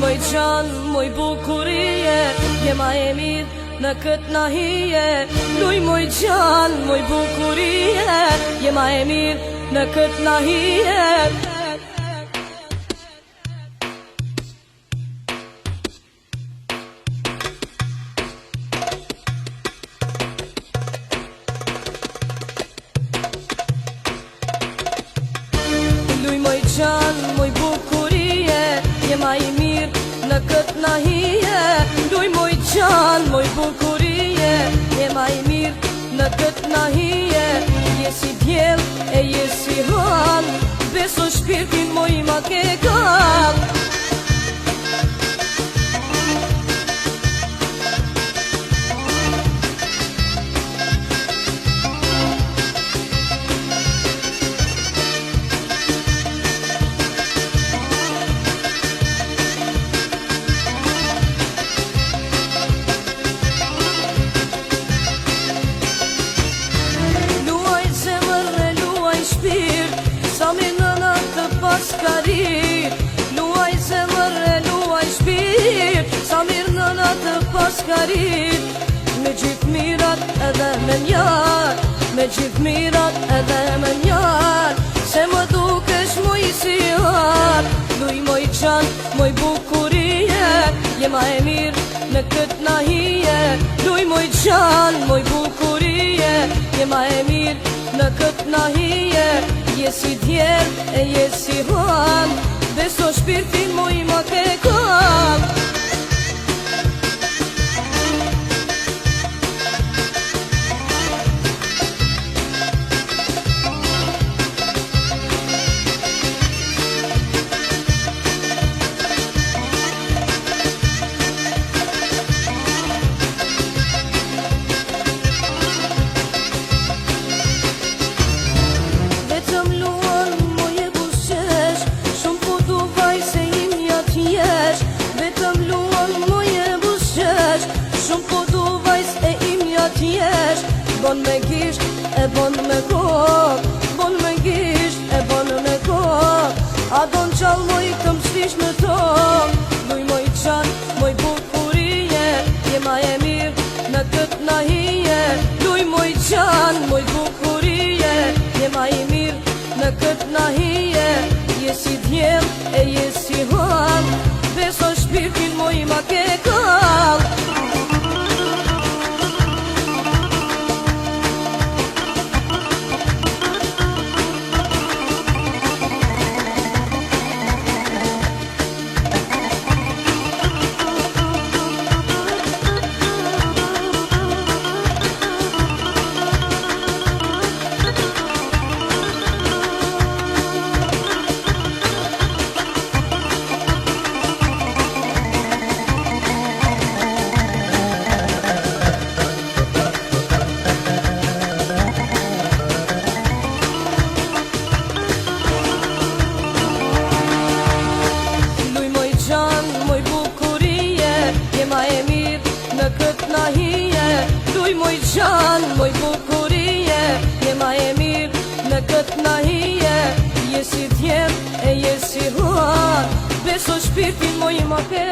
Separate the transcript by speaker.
Speaker 1: moj qanë, moj bukurie, je ma e mirë në këtë nahije. Luj moj qanë, moj bukurie, je ma e mirë në këtë nahije. Luj moj qanë, moj bukurie, je ma i mirë në këtë nahije. Luj moj qanë, moj bukurie, je ma i mirë në këtë nahije. Je si djel e je si hal, beso shpirtin moj ma ke kall. Sa mirë në natë të paskarit, luaj zemër e luaj shpirt. Sa mirë në natë të paskarit, me gjithë mirat edhe me njarë, me gjithë mirat edhe me njarë. Se më dukesh moj si harë, luj moj qanë, moj bukurie, je ma e mirë në këtë nahije. Luj moj qanë, moj bukurie, je ma e mirë në këtë nahije. Je si djerë e je si hal, beso shpirtin moj ma ke kall. Bon me gisht e bon me kok, bon me gisht e bon me kok. A don qal moj të mshtish në tok. Luj moj qanë, moj bukurie, je ma e mirë në këtë nahije. Luj moj qanë, moj bukurie, je ma e mirë në këtë nahije. Je si djel e je si hal, beso shpirtin moj ma ke kall. Luj moj qanë, moj bukurie, je ma e mirë në këtë nahije. Je si djerë e je si hal, beso shpirtin moj ma ke